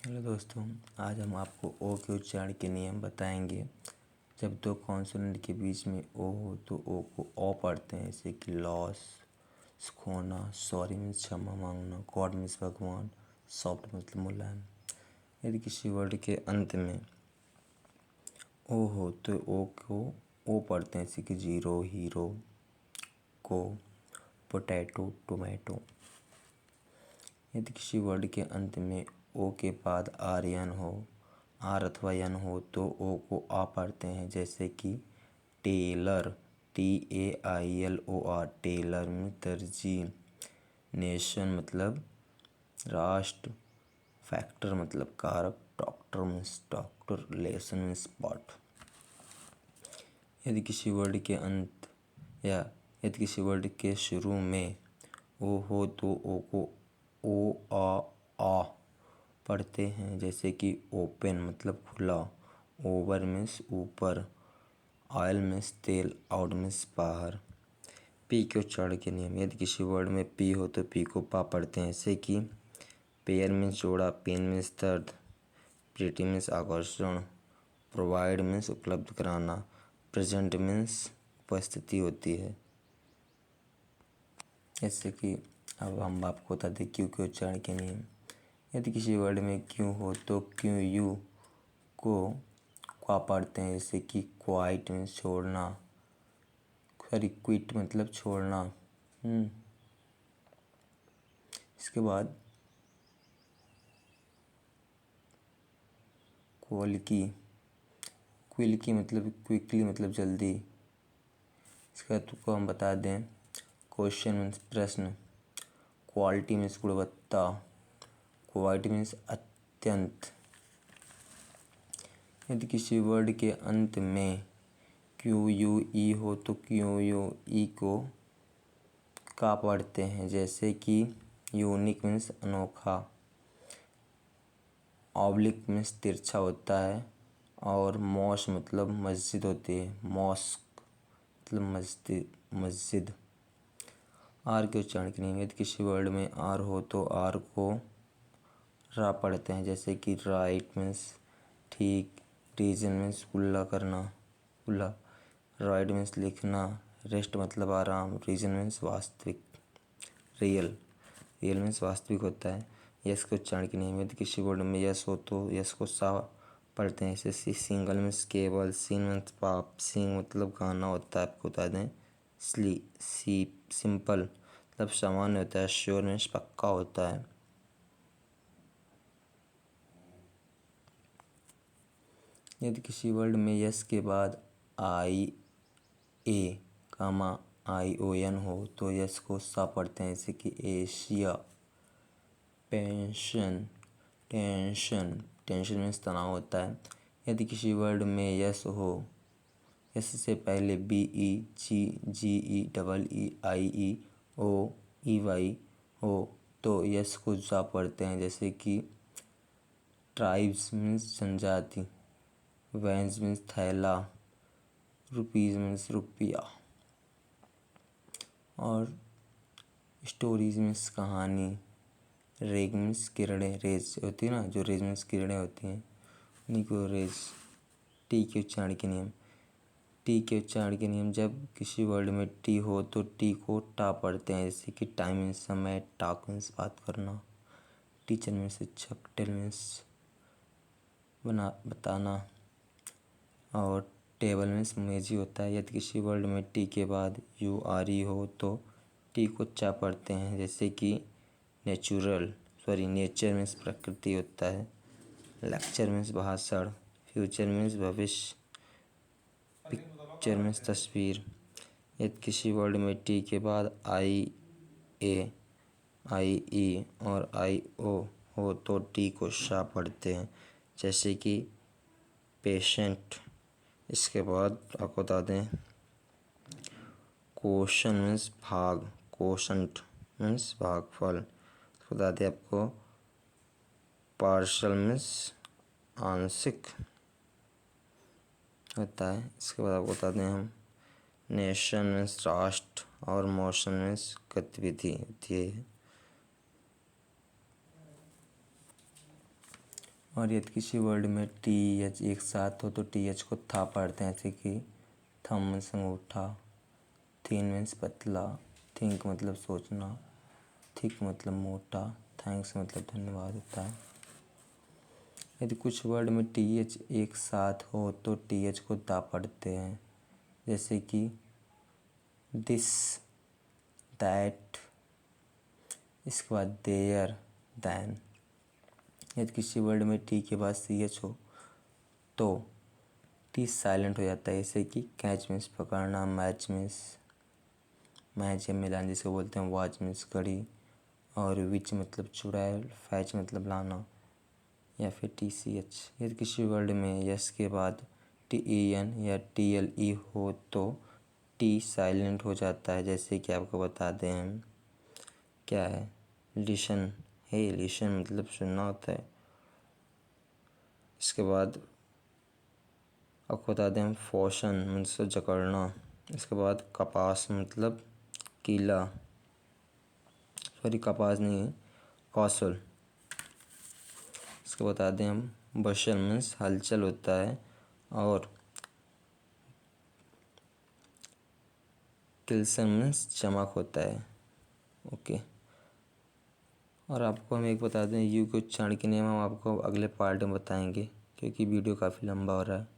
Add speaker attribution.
Speaker 1: Hello दोस्तों, आज हम आपको ओ के उच्चारण के नियम बताएंगे। जब दो कॉन्सोनेंट के बीच में ओ हो तो ओ को ओ पढ़ते हैं, जैसे कि लॉस खोना, सॉरी मीन्स क्षमा मांगना, गॉड मीन्स भगवान, सॉफ्ट मतलब मुलायम। यदि किसी वर्ड के अंत में ओ हो तो ओ को ओ पढ़ते हैं, जैसे कि जीरो, हीरो, को, पोटैटो, टोमेटो। यदि किसी वर्ड के अंत में ओ के बाद आर यन हो, आर अथवा यन हो तो ओ को आ पढ़ते हैं, जैसे कि टेलर, TAILOR, टेलर में दर्जी, नेशन मतलब राष्ट्र, फैक्टर मतलब कारक, doctor means doctor, lesson means पाठ। यदि किसी वर्ड के अंत या यदि किसी वर्ड के शुरू में ओ हो तो ओ को ओ आ पढ़ते हैं, जैसे कि ओपन मतलब खुला, ओवर मीन्स ऊपर, ऑयल मीन्स तेल, आउट मीन्स बाहर। पी के उच्चारण के नियम। यदि किसी वर्ड में पी हो तो पी को पा पढ़ते हैं, जैसे कि पेयर मीन्स जोड़ा, पेन मीन्स दर्द, प्रीटी मीन्स आकर्षण, प्रोवाइड मीन्स उपलब्ध कराना, प्रेजेंट मीन्स उपस्थिति होती है। जैसे कि अब हम आपको बता दें क्यू के उच्चारण के नियम। यदि किसी वर्ड में क्यों हो तो क्यों यू को क्वा पढ़ते हैं, जैसे कि क्वाइट मीन्स छोड़ना, सॉरी क्विट मतलब छोड़ना। इसके बाद क्विल्की मतलब क्विकली मतलब जल्दी। इसका तुक्को हम बता दें, क्वेश्चन मीन्स प्रश्न, क्वालिटी मीन्स गुणवत्ता, क्वाइट मीन्स अत्यंत। यदि किसी वर्ड के अंत में क्यू यू ई हो तो क्यू यू ई को का पढ़ते हैं, जैसे कि यूनिक मीन्स अनोखा, ऑब्लिक मीन्स तिरछा होता है, और मॉस मतलब मस्जिद होती है, मॉस्क मतलब मस्जिद। आर के उच्चारण के नियम। यदि किसी वर्ड में आर हो तो आर को रा पढ़ते हैं, जैसे कि राइट मीन्स ठीक, रीजन मीन्स कुल्ला करना, कुल्ला, राइट मीन्स लिखना, रेस्ट मतलब आराम, रीजन मीन्स वास्तविक, रियल, रियल मीन्स वास्तविक होता है। यस के उच्चारण के नियम। यदि किसी वर्ड में यस हो तो यस को सा पढ़ते हैं, जैसे सिंगल मीन्स केवल, सीन मीन्स पाप, सिंग मतलब गाना होता है, आपको बता दें, सिंपल मतलब सामान्य होता है, श्योर मीन्स पक्का होता है। यदि किसी वर्ड में यस के बाद IAION हो तो यस को सा पढ़ते हैं, जैसे कि एशिया, टेंशन मीन्स तनाव होता है। यदि किसी वर्ड में यस हो, यस से पहले BEGGEEIEOEY हो तो यस को जा पढ़ते हैं, जैसे कि ट्राइब्स मीन्स जनजाति, वैन्स मीन्स थैला, रुपीज़ मीन्स रुपया, और स्टोरीज मीन्स कहानी, रेग मीन्स किरणें, रेज होती है ना, जो रेज मीन्स किरणें होती हैं उन्हीं को रेज। टी के उच्चारण के नियम। टी के उच्चारण के नियम। जब किसी वर्ड में टी हो तो टी को टा पढ़ते हैं, जैसे कि टाइम मीन्स समय, टॉक मीन्स बात करना, टीचर मीन्स शिक्षक, टेल मीन्स बताना, और टेबल मीन्स मेज ही होता है। यदि किसी वर्ड में टी के बाद URE हो तो टी को चा पढ़ते हैं, जैसे कि नेचर मीन्स प्रकृति होता है, लेक्चर मीन्स भाषण, फ्यूचर मीन्स भविष्य, पिक्चर मीन्स तस्वीर। यदि किसी वर्ड में टी के बाद IA, IE और IO हो तो टी को शा पढ़ते हैं, जैसे कि पेशेंट। इसके बाद आपको बता दें, क्वेश्चन मीन्स भाग, क्वोशंट मीन्स भागफल। बता दें आपको, पार्शल मीन्स आंशिक होता है। इसके बाद आपको बता दें हम, नेशन मीन्स राष्ट्र, और मोशन मीन्स गतिविधि होती है। और यदि किसी वर्ड में टी एच एक साथ हो तो टी एच को था पढ़ते हैं, जैसे कि थम मीन्स अंगूठा, थिन मीन्स पतला, थिंक मतलब सोचना, थिक मतलब मोटा, थैंक्स मतलब धन्यवाद होता है। यदि कुछ वर्ड में टी एच एक साथ हो तो टी एच को दा पढ़ते हैं, जैसे कि दिस, दैट, इसके बाद देयर, दैन। यदि किसी वर्ड में टी के बाद सी एच हो तो टी साइलेंट हो जाता है, जैसे कि कैच मीन्स पकड़ना, मैच मीन्स मैच या मिलान जिसे बोलते हैं, वॉच मीन्स घड़ी, और विच मतलब चुड़ैल, फैच मतलब लाना, या फिर टी सी एच। यदि किसी वर्ड में यस के बाद टी ई एन या टी एल ई हो तो टी साइलेंट हो जाता है, जैसे कि आपको बता दें हम, क्या है, लिशन है, लिशन मतलब सुनना होता है। इसके बाद आपको बता दें हम, फॉशन मतलब जकड़ना। इसके बाद कपास मतलब कीला, सॉरी कपास नहीं है, कौशल। इसको बता दें हम, बशल मीन्स हलचल होता है, और किल्सन मीन्स चमक होता है। ओके, और आपको हम एक बता दें, यू के उच्चारण के नियम हम आपको अगले पार्ट में बताएंगे, क्योंकि वीडियो काफ़ी लंबा हो रहा है।